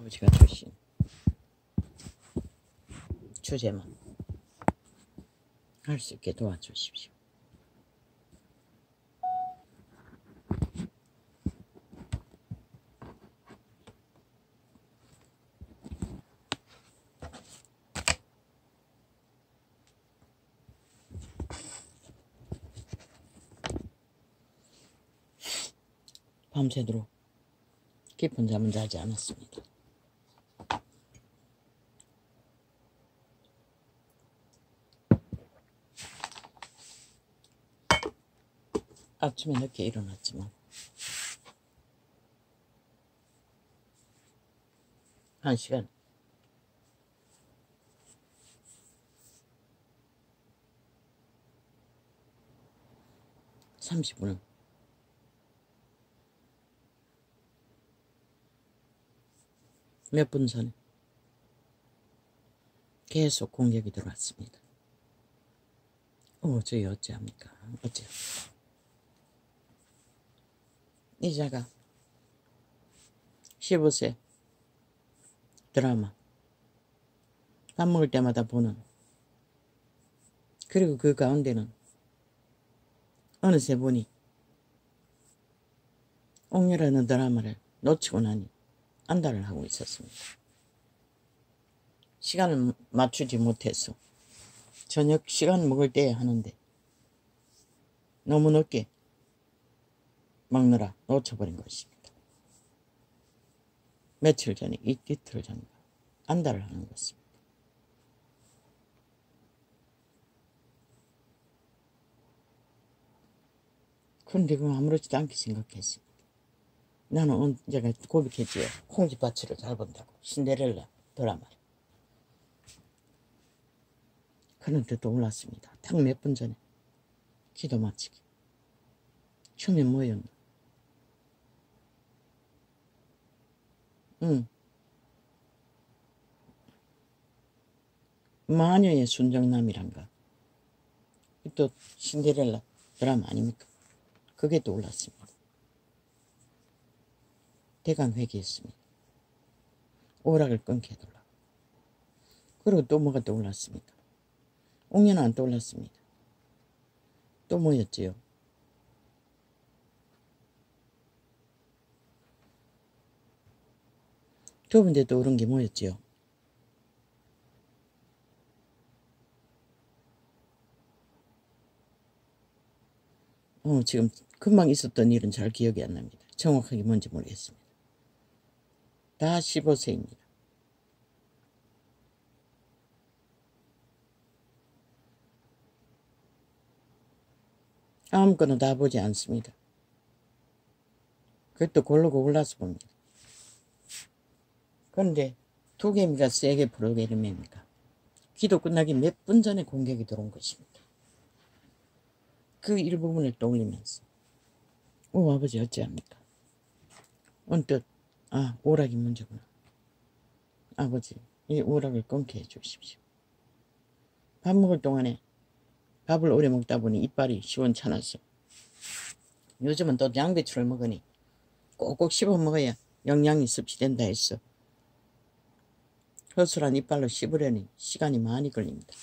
아버지가 주신 주제만 할 수 있게 도와주십시오. 밤새도록 깊은 잠은 자지 않았습니다. 아침에 늦게 일어났지만 1시간 30분은 몇 분 전에 계속 공격이 들어왔습니다. 저희 어찌합니까? 이자가 15세 드라마 밥 먹을 때마다 보는, 그리고 그 가운데는 어느새 보니 옥녀라는 드라마를 놓치고 나니 안달을 하고 있었습니다. 시간을 맞추지 못해서 저녁 시간 먹을 때 하는데 너무 늦게 먹느라 놓쳐버린 것입니다. 며칠 전에, 이틀 전인가 안달을 하는 것입니다. 그런데 그건 아무렇지도 않게 생각했습니다. 나는 언제가 고백했지요. 콩쥐밭을 잘 본다고, 신데렐라 드라마를. 그런데 또 올랐습니다. 딱 몇 분 전에 기도 마치기. 춤이 뭐였나? 마녀의 순정남이란가, 또 신데렐라 드라마 아닙니까? 그게 또 올랐습니다. 대강 회개했습니다. 오락을 끊게 해달라. 그리고 또 뭐가 또 올랐습니까? 옥녀는 안 떠올랐습니다. 또 뭐였지요? 두 번째 또 오른 게 뭐였지요? 지금 금방 있었던 일은 잘 기억이 안 납니다. 정확하게 뭔지 모르겠습니다. 다 15세입니다. 아무거나 다 보지 않습니다. 그것도 고르고 골라서 봅니다. 그런데 두 개입니까? 세 개 프로그램입니까? 기도 끝나기 몇 분 전에 공격이 들어온 것입니다. 그 일부분을 떠올리면서 아버지 어찌합니까? 언뜻 오락이 문제구나. 아버지, 이 오락을 끊게 해주십시오. 밥 먹을 동안에 밥을 오래 먹다 보니 이빨이 시원찮아서, 요즘은 또 양배추를 먹으니 꼭꼭 씹어 먹어야 영양이 섭취된다 했어. 허술한 이빨로 씹으려니 시간이 많이 걸립니다.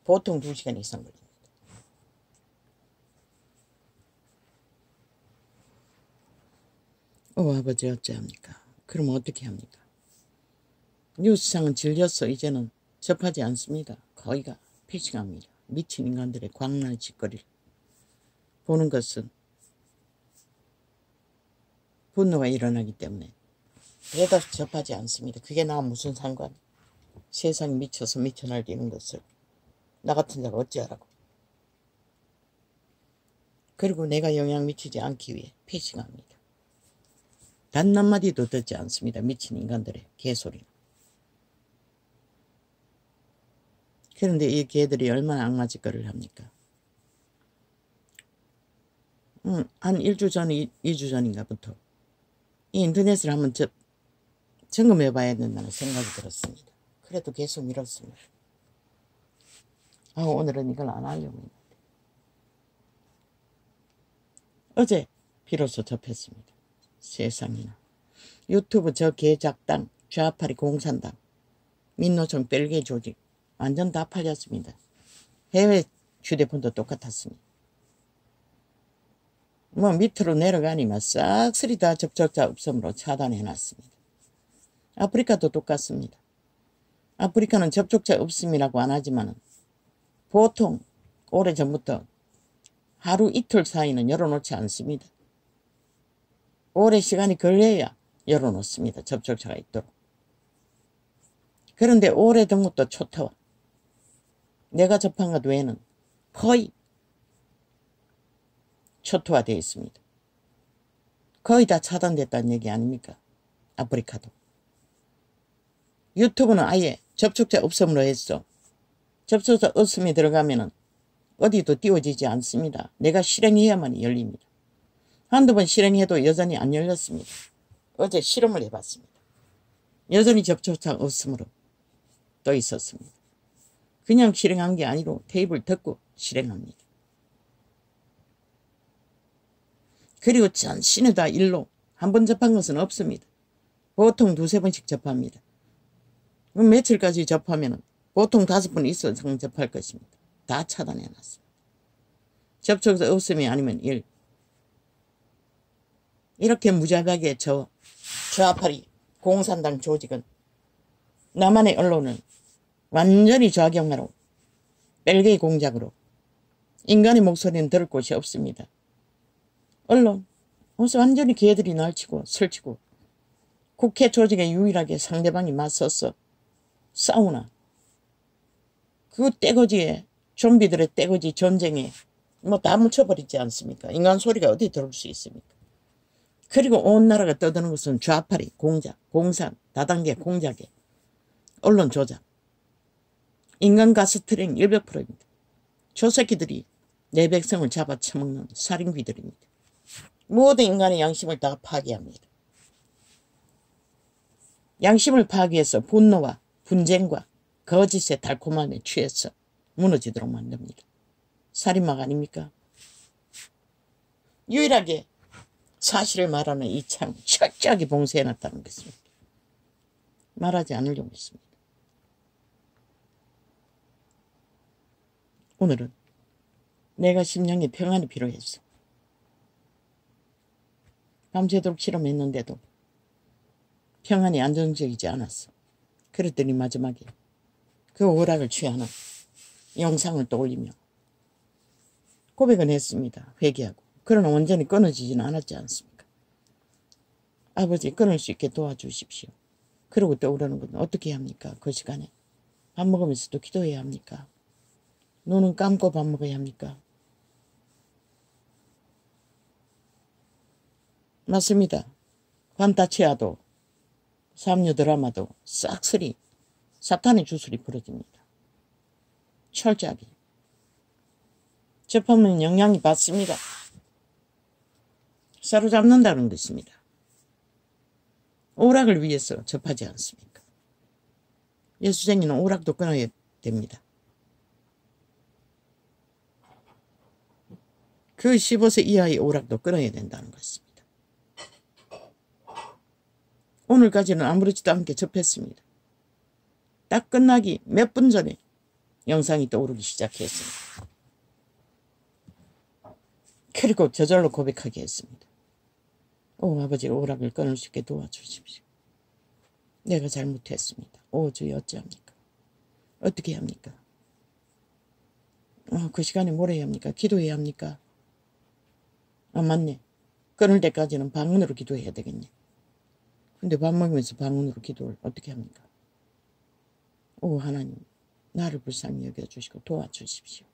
보통 2시간 이상 걸립니다. 아버지 어찌합니까? 그럼 어떻게 합니까? 뉴스상은 질려서 이제는 접하지 않습니다. 거의가 피싱합니다. 미친 인간들의 광날 짓거리를 보는 것은 분노가 일어나기 때문에 대다수 접하지 않습니다. 그게 나 무슨 상관? 세상이 미쳐서 미쳐날뛰는 것을 나 같은 자가 어찌하라고. 그리고 내가 영향 미치지 않기 위해 피싱합니다. 단 한마디도 듣지 않습니다. 미친 인간들의 개소리. 그런데 이 개들이 얼마나 악마짓거리를 합니까? 한 1주 전, 2주 전인가부터 이 인터넷을 한번 점검해 봐야 된다는 생각이 들었습니다. 그래도 계속 미뤘습니다. 오늘은 이걸 안 하려고 했는데. 어제 비로소 접했습니다. 세상에나. 유튜브 저 개작당 좌파리 공산당, 민노총 벨기에 조직 완전 다 팔렸습니다. 해외 휴대폰도 똑같았습니다. 뭐 밑으로 내려가니만 싹쓸이 다 접촉자 없음으로 차단해놨습니다. 아프리카도 똑같습니다. 아프리카는 접촉자 없음이라고 안 하지만 보통 오래전부터 하루 이틀 사이는 열어놓지 않습니다. 오래 시간이 걸려야 열어놓습니다. 접촉자가 있도록. 그런데 오래된 것도 초토화. 내가 접한 것 외에는 거의 초토화되어 있습니다. 거의 다 차단됐다는 얘기 아닙니까? 아프리카도. 유튜브는 아예 접촉자 없음으로 했어. 접촉자 없음이 들어가면은 어디도 띄워지지 않습니다. 내가 실행해야만 열립니다. 한두 번 실행해도 여전히 안 열렸습니다. 어제 실험을 해봤습니다. 여전히 접촉자 없음으로 떠 있었습니다. 그냥 실행한 게 아니고 테이블 덮고 실행합니다. 그리고 전신에 다 일로 한 번 접한 것은 없습니다. 보통 두세 번씩 접합니다. 그럼 며칠까지 접하면 보통 5번 있어서 접할 것입니다. 다 차단해놨습니다. 접촉자 없음이 아니면 1. 이렇게 무자비하게 좌파리 공산당 조직은 남한의 언론을 완전히 좌경화로 벨기에 공작으로 인간의 목소리는 들을 곳이 없습니다. 언론 완전히 개들이 날치고 설치고 국회 조직에 유일하게 상대방이 맞서서 싸우나 그 떼거지에 좀비들의 떼거지 전쟁에 뭐 다 묻혀버리지 않습니까? 인간 소리가 어디 들을 수 있습니까? 그리고 온 나라가 떠드는 것은 좌파리, 공작, 공산, 다단계 공작에 언론 조작, 인간 가스트레인 100%입니다. 저 새끼들이 내 백성을 잡아쳐먹는 살인귀들입니다. 모든 인간의 양심을 다 파괴합니다. 양심을 파괴해서 분노와 분쟁과 거짓의 달콤함에 취해서 무너지도록 만듭니다. 살인마가 아닙니까? 유일하게 사실을 말하는 이 참 철저하게 봉쇄해놨다는 것입니다. 말하지 않으려고 했습니다. 오늘은 내가 심령의 평안이 필요했어. 밤새도록 실험했는데도 평안이 안정적이지 않았어. 그랬더니 마지막에 그 오락을 취하는 영상을 또 올리며 고백은 했습니다. 회개하고. 그러나 완전히 끊어지지는 않았지 않습니까? 아버지 끊을 수 있게 도와주십시오. 그러고 떠오르는 건 어떻게 해야 합니까? 그 시간에 밥 먹으면서도 기도해야 합니까? 눈은 감고 밥 먹어야 합니까? 맞습니다. 판타치아도 삼류 드라마도 싹쓸이 사탄의 주술이 부러집니다. 철저하게. 접하면 영향이 받습니다. 사로잡는다는 것입니다. 오락을 위해서 접하지 않습니까? 예수쟁이는 오락도 끊어야 됩니다. 그 15세 이하의 오락도 끊어야 된다는 것입니다. 오늘까지는 아무렇지도 않게 접했습니다. 딱 끝나기 몇 분 전에 영상이 떠오르기 시작했습니다. 그리고 저절로 고백하게 했습니다. 오 아버지 오락을 끊을 수 있게 도와주십시오. 내가 잘못했습니다. 오 주여 어찌합니까? 어떻게 합니까? 그 시간에 뭘 해야 합니까? 기도해야 합니까? 맞네. 끊을 때까지는 방언으로 기도해야 되겠네. 근데 밥 먹으면서 방언으로 기도를 어떻게 합니까? 오 하나님 나를 불쌍히 여겨주시고 도와주십시오.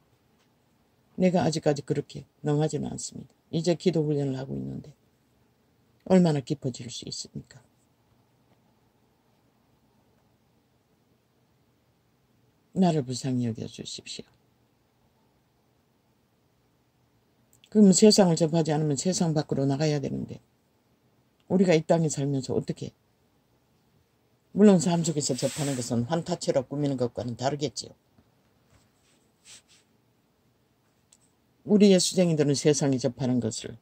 내가 아직까지 그렇게 능하지는 않습니다. 이제 기도 훈련을 하고 있는데 얼마나 깊어질 수 있습니까? 나를 불쌍히 여겨주십시오. 그럼 세상을 접하지 않으면 세상 밖으로 나가야 되는데 우리가 이 땅에 살면서 어떻게 물론 삶 속에서 접하는 것은 환타체로 꾸미는 것과는 다르겠지요. 우리 예수쟁이들은 세상에 접하는 것을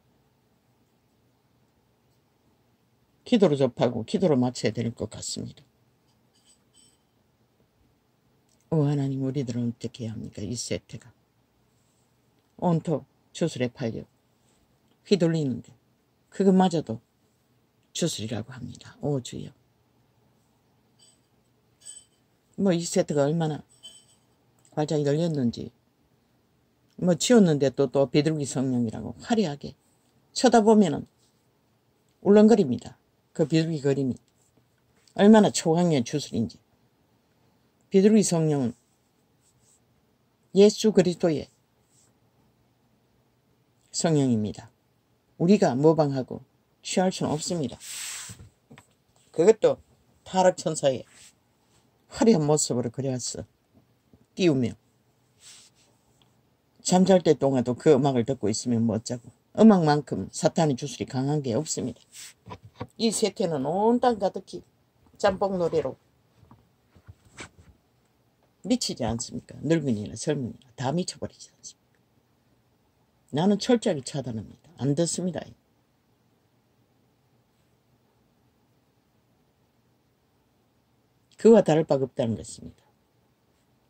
기도로 접하고 기도로 맞춰야 될 것 같습니다. 하나님, 우리들은 어떻게 해야 합니까? 이 세태가 온통 주술에 팔려 휘둘리는데 그것마저도 주술이라고 합니다. 주여. 이 세트가 얼마나 활짝 열렸는지, 치웠는데 또 비둘기 성령이라고 화려하게 쳐다보면은 울렁거립니다. 그 비둘기 그림이 얼마나 초강의 주술인지. 비둘기 성령은 예수 그리스도의 성령입니다. 우리가 모방하고 취할 수는 없습니다. 그것도 타락천사의 화려한 모습으로 그려왔어. 띄우며 잠잘 때 동안도 그 음악을 듣고 있으면 뭐 어쩌고. 음악만큼 사탄의 주술이 강한 게 없습니다. 이 세태는 온 땅 가득히 짬뽕 노래로 미치지 않습니까? 늙은이나 젊은이나 다 미쳐버리지 않습니까? 나는 철저하게 차단합니다. 안 듣습니다. 그와 다를 바가 없다는 것입니다.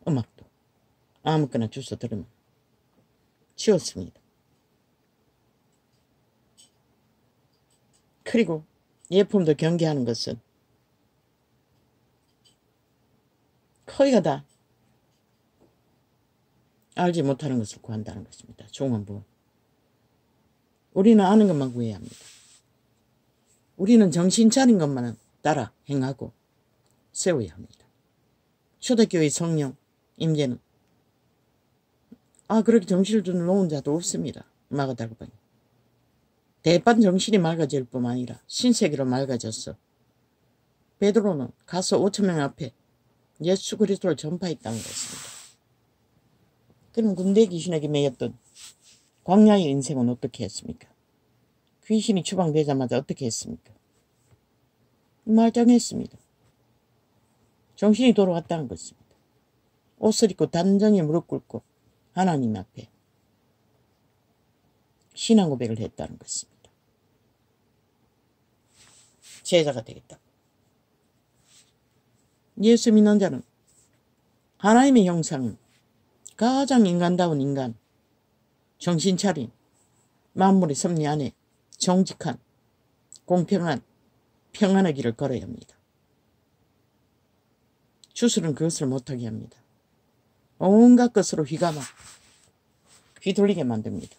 음악도 아무거나 주워 들으면 치웠습니다. 그리고 예품도 경계하는 것은 거의가 다 알지 못하는 것을 구한다는 것입니다. 종언부원. 우리는 아는 것만 구해야 합니다. 우리는 정신 차린 것만은 따라 행하고 세워야 합니다. 초대교회 성령 임재는 그렇게 정신을 좀 놓은 자도 없습니다. 마가다르 보니. 대반 정신이 맑아질 뿐만 아니라 신세계로 맑아졌어. 베드로는 가서 5,000명 앞에 예수 그리스도를 전파했다는 것입니다. 그럼 군대 귀신에게 매였던 광야의 인생은 어떻게 했습니까? 귀신이 추방되자마자 어떻게 했습니까? 말짱했습니다. 정신이 돌아왔다는 것입니다. 옷을 입고 단전히 무릎 꿇고 하나님 앞에 신앙 고백을 했다는 것입니다. 제자가 되겠다. 예수 믿는 자는 하나님의 형상은 가장 인간다운 인간, 정신 차린, 만물의 섭리 안에 정직한, 공평한, 평안의 길을 걸어야 합니다. 주술은 그것을 못하게 합니다. 온갖 것으로 휘둘리게 만듭니다.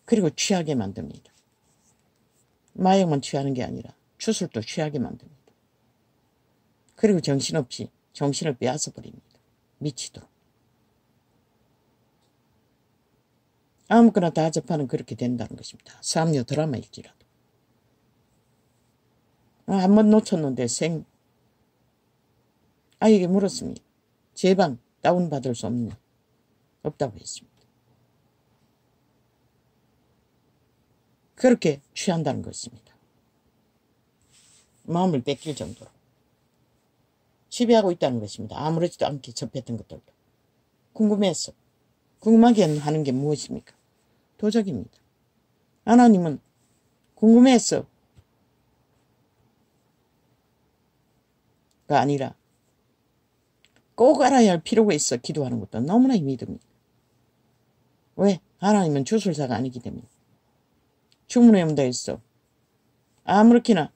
그리고 취하게 만듭니다. 마약만 취하는 게 아니라 주술도 취하게 만듭니다. 그리고 정신없이 정신을 빼앗아 버립니다. 미치도록. 아무거나 다 접하는 그렇게 된다는 것입니다. 삼류 드라마일지라도. 한번 놓쳤는데 아이에게 물었습니다. 제 방 다운받을 수 없다고 했습니다. 그렇게 취한다는 것입니다. 마음을 뺏길 정도로 지배하고 있다는 것입니다. 아무렇지도 않게 접했던 것들도. 궁금해서. 궁금하게 하는 게 무엇입니까? 도적입니다. 하나님은 궁금해서가 아니라 꼭 알아야 할 필요가 있어 기도하는 것도 너무나 힘이 듭니다. 왜? 하나님은 주술사가 아니기 때문에. 주문에 온다 했어. 아무렇게나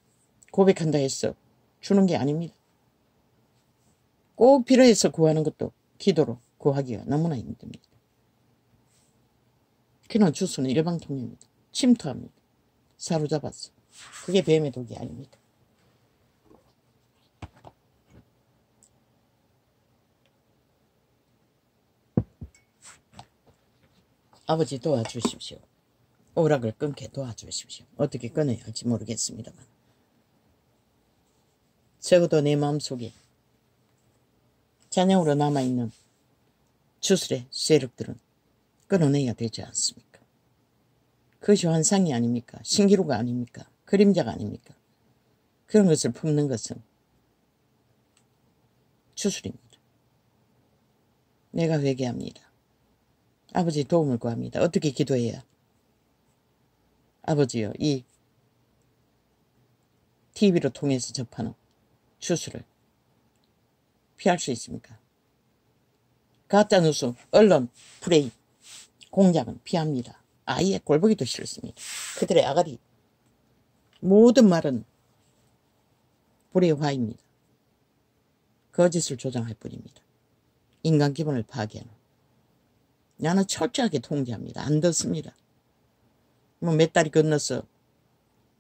고백한다 했어. 주는 게 아닙니다. 꼭 필요해서 구하는 것도 기도로 구하기가 너무나 힘듭니다. 그는 주술은 일방통행입니다. 침투합니다. 사로잡았어. 그게 뱀의 독이 아닙니다. 아버지 도와주십시오. 오락을 끊게 도와주십시오. 어떻게 끊어야 할지 모르겠습니다만 적어도 내 마음속에 잔영으로 남아있는 주술의 세력들은 끊어내야 되지 않습니까? 그것이 환상이 아닙니까? 신기루가 아닙니까? 그림자가 아닙니까? 그런 것을 품는 것은 주술입니다. 내가 회개합니다. 아버지 도움을 구합니다. 어떻게 기도해야? 아버지요, 이 TV로 통해서 접하는 주술을 피할 수 있습니까? 가짜뉴스, 언론, 프레임, 공작은 피합니다. 아예 꼴보기도 싫습니다. 그들의 아가리, 모든 말은 불의 화입니다. 거짓을 조장할 뿐입니다. 인간 기본을 파괴하는. 나는 철저하게 통제합니다. 안 듣습니다. 뭐 몇 달이 건너서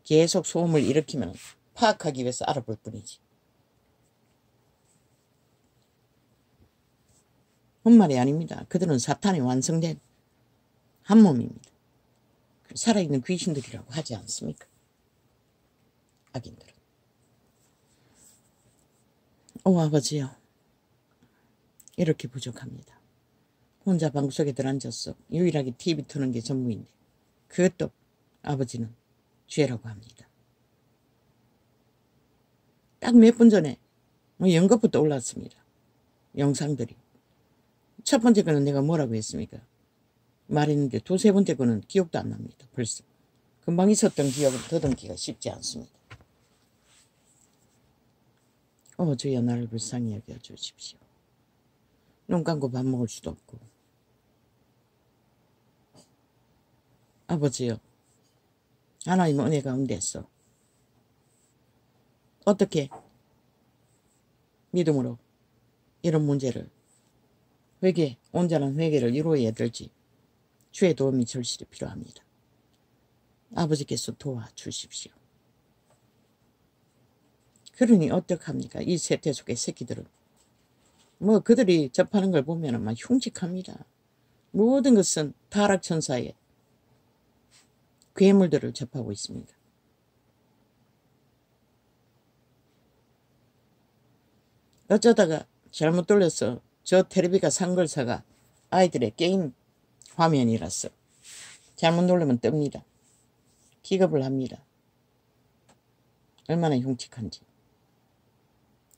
계속 소음을 일으키면 파악하기 위해서 알아볼 뿐이지. 헛말이 아닙니다. 그들은 사탄이 완성된 한 몸입니다. 살아있는 귀신들이라고 하지 않습니까? 악인들은. 오 아버지요. 이렇게 부족합니다. 혼자 방구석에 들어앉았어. 유일하게 TV 트는 게 전부인데 그것도 아버지는 죄라고 합니다. 딱 몇 분 전에 연극부터 올랐습니다. 영상들이. 첫 번째 거는 내가 뭐라고 했습니까? 말했는데 두세 번째 거는 기억도 안 납니다. 벌써. 금방 있었던 기억을 더듬기가 쉽지 않습니다. 주여 나를 불쌍히 여겨주십시오. 눈 감고 밥 먹을 수도 없고. 아버지요. 하나님 은혜 가운데서 어떻게 믿음으로 이런 문제를 온전한 회개를 이루어야 될지 주의 도움이 절실히 필요합니다. 아버지께서 도와주십시오. 그러니 어떡합니까? 이 세태 속의 새끼들은 그들이 접하는 걸 보면 막 흉측합니다. 모든 것은 타락천사의 괴물들을 접하고 있습니다. 어쩌다가 잘못 돌려서 저 텔레비가 산 걸 사가 아이들의 게임 화면이라서 잘못 누르면 뜹니다. 기겁을 합니다. 얼마나 흉측한지.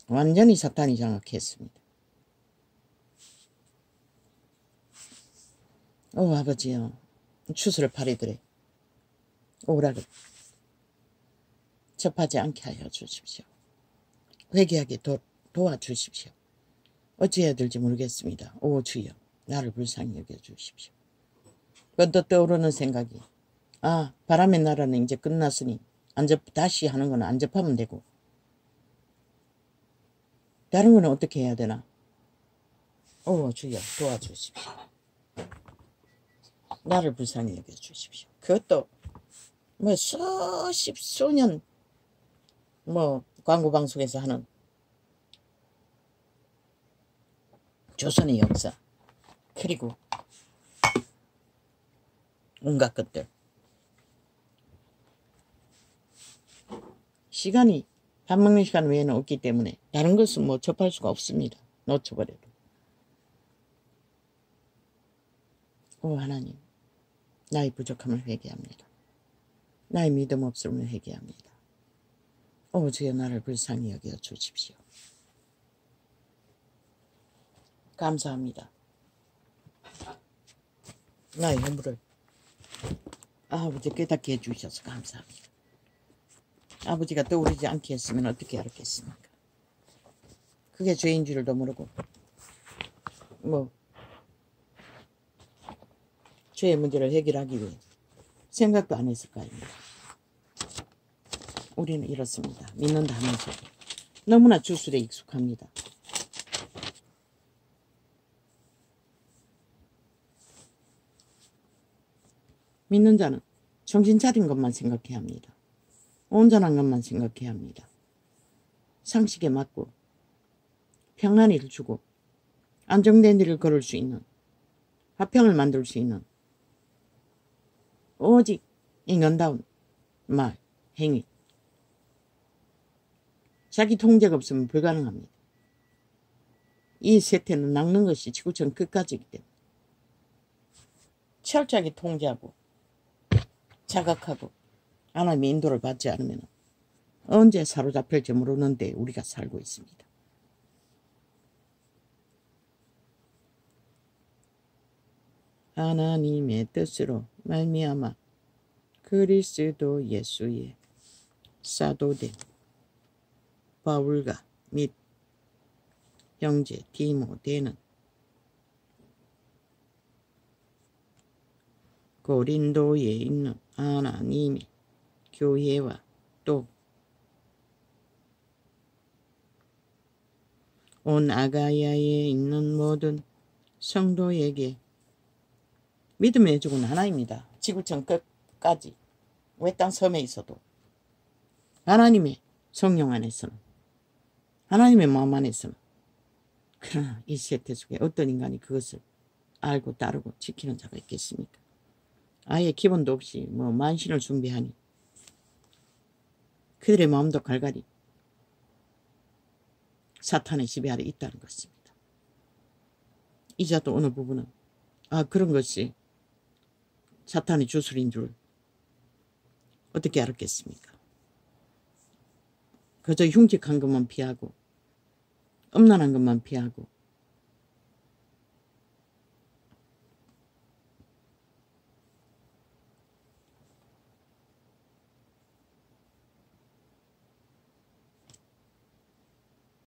완전히 사탄이 장악했습니다. 아버지요. 추수를 파리들의 오락을 접하지 않게 하여 주십시오. 회개하게 도와주십시오. 어찌해야 될지 모르겠습니다. 주여 나를 불쌍히 여겨주십시오. 번뜩 떠오르는 생각이 바람의 나라는 이제 끝났으니 다시 하는 건 안 접하면 되고 다른 거는 어떻게 해야 되나? 주여 도와주십시오. 나를 불쌍히 여겨주십시오. 그것도 수년 광고 방송에서 하는 조선의 역사 그리고 온갖 것들. 시간이 밥 먹는 시간 외에는 없기 때문에 다른 것은 접할 수가 없습니다. 놓쳐버려도. 하나님 나의 부족함을 회개합니다. 나의 믿음 없음을 회개합니다. 주여 나를 불쌍히 여겨 주십시오. 감사합니다. 나의 허물을 아버지 깨닫게 해주셔서 감사합니다. 아버지가 떠오르지 않게 했으면 어떻게 알았겠습니까? 그게 죄인 줄도 모르고 죄의 문제를 해결하기 위해 생각도 안 했을 거 아닙니까? 우리는 이렇습니다. 믿는다 하면서 너무나 주술에 익숙합니다. 믿는 자는 정신 차린 것만 생각해야 합니다. 온전한 것만 생각해야 합니다. 상식에 맞고 평안한 일을 주고 안정된 일을 걸을 수 있는 화평을 만들 수 있는 오직 인간다운 말, 행위. 자기 통제가 없으면 불가능합니다. 이 세태는 낚는 것이 지구촌 끝까지이기 때문에 철저하게 통제하고 자각하고 하나님의 인도를 받지 않으면 언제 사로잡힐지 모르는데 우리가 살고 있습니다. 하나님의 뜻으로 말미암아 그리스도 예수의 사도된 바울과 및 형제 디모데는 고린도에 있는 하나님의 교회와 또 온 아가야에 있는 모든 성도에게 믿음의 주군 하나입니다. 지구촌 끝까지 외딴 섬에 있어도 하나님의 성령 안에서는 하나님의 마음 안에서는 그러나 이 세대 속에 어떤 인간이 그것을 알고 따르고 지키는 자가 있겠습니까? 아예 기본도 없이 뭐 만신을 숭배하니 그들의 마음도 갈갈이 사탄의 지배 아래 있다는 것입니다. 이자도 어느 부분은 그런 것이 사탄의 주술인 줄 어떻게 알았겠습니까? 그저 흉측한 것만 피하고 음란한 것만 피하고